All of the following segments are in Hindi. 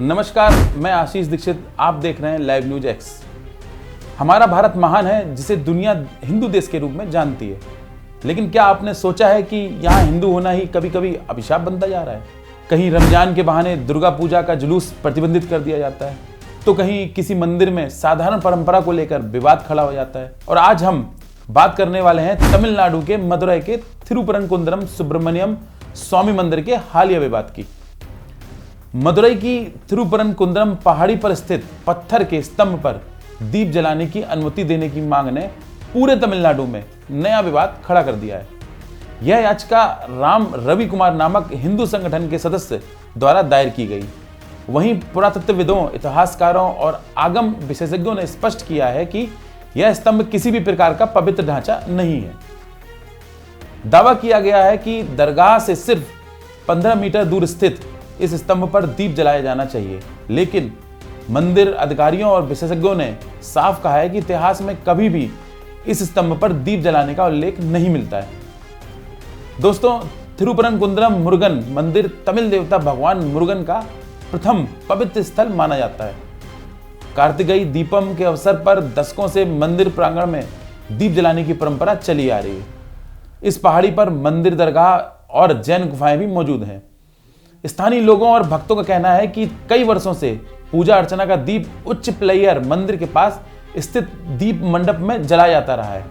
नमस्कार, मैं आशीष दीक्षित। आप देख रहे हैं लाइव न्यूज एक्स। हमारा भारत महान है, जिसे दुनिया हिंदू देश के रूप में जानती है। लेकिन क्या आपने सोचा है कि यहाँ हिंदू होना ही कभी कभी अभिशाप बनता जा रहा है? कहीं रमजान के बहाने दुर्गा पूजा का जुलूस प्रतिबंधित कर दिया जाता है, तो कहीं किसी मंदिर में साधारण परंपरा को लेकर विवाद खड़ा हो जाता है। और आज हम बात करने वाले हैं तमिलनाडु के मदुरई के थिरुपरनकुंद्रम सुब्रमण्यम स्वामी मंदिर के हालिया विवाद की। मदुरई की थिरुपरनकुंद्रम पहाड़ी पर स्थित पत्थर के स्तंभ पर दीप जलाने की अनुमति देने की मांग ने पूरे तमिलनाडु में नया विवाद खड़ा कर दिया है। यह याचिका राम रवि कुमार नामक हिंदू संगठन के सदस्य द्वारा दायर की गई। वहीं पुरातत्वविदों, इतिहासकारों और आगम विशेषज्ञों ने स्पष्ट किया है कि यह स्तंभ किसी भी प्रकार का पवित्र ढांचा नहीं है। दावा किया गया है कि दरगाह से सिर्फ 15 मीटर दूर स्थित इस स्तंभ पर दीप जलाया जाना चाहिए, लेकिन मंदिर अधिकारियों और विशेषज्ञों ने साफ कहा है कि इतिहास में कभी भी इस स्तंभ पर दीप जलाने का उल्लेख नहीं मिलता है। दोस्तों, थिरुपरनकुंद्रम मुरुगन मंदिर तमिल देवता भगवान मुरुगन का प्रथम पवित्र स्थल माना जाता है। कार्तिकेय दीपम के अवसर पर दशकों से मंदिर प्रांगण में दीप जलाने की परंपरा चली आ रही है। इस पहाड़ी पर मंदिर, दरगाह और जैन गुफाएं भी मौजूद हैं। स्थानीय लोगों और भक्तों का कहना है कि कई वर्षों से पूजा अर्चना का दीप उच्च प्लेयर मंदिर के पास स्थित दीप मंडप में जलाया जाता रहा है।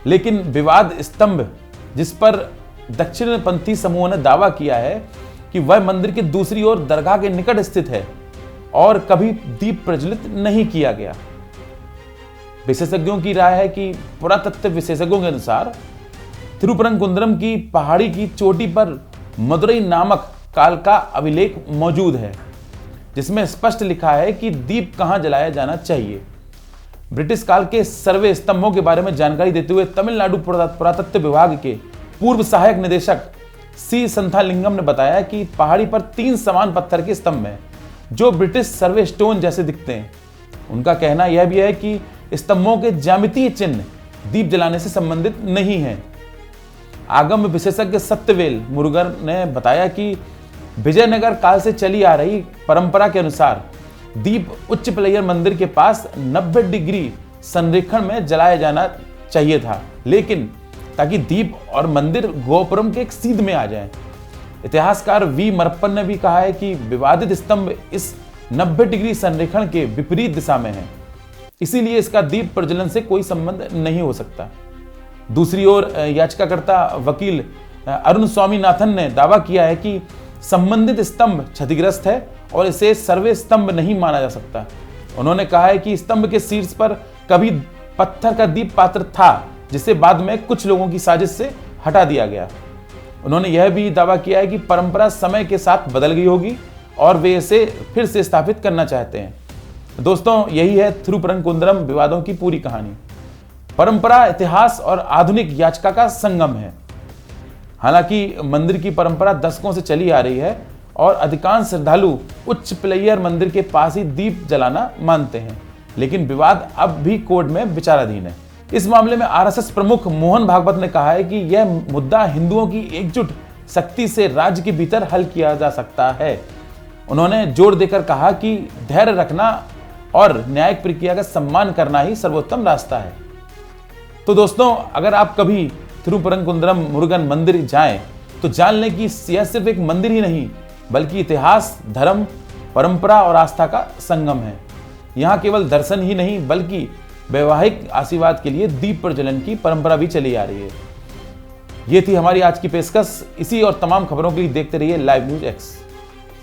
लेकिन विवाद स्तंभ, जिस पर दक्षिणपंथी समूहों ने दावा किया है कि वह मंदिर की दूसरी ओर दरगाह के निकट स्थित है और कभी दीप प्रज्वलित नहीं किया गया। विशेषज्ञों की राय है कि पुरातत्व विशेषज्ञों के अनुसार थिरुपरनकुंद्रम की पहाड़ी की चोटी पर मदुरई नामक काल का अभिलेख मौजूद है, जिसमें स्पष्ट लिखा है कि दीप कहां जलाया जाना चाहिए। ब्रिटिश काल के सर्वे स्तंभों के बारे में जानकारी देते हुए तमिलनाडु पुरातत्व विभाग के पूर्व सहायक निदेशक सी संथालिंगम ने बताया कि पहाड़ी पर 3 समान पत्थर के स्तंभ हैं, जो ब्रिटिश सर्वे स्टोन जैसे दिखते हैं। उनका कहना यह भी है कि स्तंभों के ज्यामितीय चिन्ह दीप जलाने से संबंधित नहीं हैं। आगम विशेषज्ञ सत्यवेल मुरुगन ने बताया कि विजयनगर काल से चली आ रही परंपरा के अनुसार दीप उच्च प्लेयर मंदिर के पास 90 डिग्री संरेखण में जलाया जाना चाहिए था, लेकिन ताकि दीप और मंदिर गोपुरम के एक सीध में आ जाएं। इतिहासकार वी मरप्पन ने भी कहा है कि विवादित स्तंभ इस 90 डिग्री संरेखण के विपरीत दिशा में है, इसीलिए इसका दीप प्रज्वलन से कोई संबंध नहीं हो सकता। दूसरी ओर याचिकाकर्ता वकील अरुण स्वामीनाथन ने दावा किया है कि संबंधित स्तंभ क्षतिग्रस्त है और इसे सर्वे स्तंभ नहीं माना जा सकता। उन्होंने कहा है कि स्तंभ के शीर्ष पर कभी पत्थर का दीप पात्र था, जिसे बाद में कुछ लोगों की साजिश से हटा दिया गया। उन्होंने यह भी दावा किया है कि परंपरा समय के साथ बदल गई होगी और वे इसे फिर से स्थापित करना चाहते हैं। दोस्तों, यही है थिरुपरनकुंद्रम विवादों की पूरी कहानी। परंपरा, इतिहास और आधुनिक याचिका का संगम है। हालांकि मंदिर की परंपरा दशकों से चली आ रही है और अधिकांश श्रद्धालु उच्च प्लेयर मंदिर के पास ही दीप जलाना मानते हैं, लेकिन विवाद अब भी कोर्ट में विचाराधीन है। इस मामले में आरएसएस प्रमुख मोहन भागवत ने कहा है कि यह मुद्दा हिंदुओं की एकजुट शक्ति से राज्य के भीतर हल किया जा सकता है। उन्होंने जोर देकर कहा कि धैर्य रखना और न्यायिक प्रक्रिया का सम्मान करना ही सर्वोत्तम रास्ता है। तो दोस्तों, अगर आप कभी थिरुपरनकुंद्रम मुरुगन मंदिर जाएं, तो जान लें कि यह सिर्फ एक मंदिर ही नहीं, बल्कि इतिहास, धर्म, परंपरा और आस्था का संगम है। यहाँ केवल दर्शन ही नहीं, बल्कि वैवाहिक आशीर्वाद के लिए दीप प्रज्वलन की परंपरा भी चली आ रही है। ये थी हमारी आज की पेशकश। इसी और तमाम खबरों के लिए देखते रहिए लाइव न्यूज एक्स।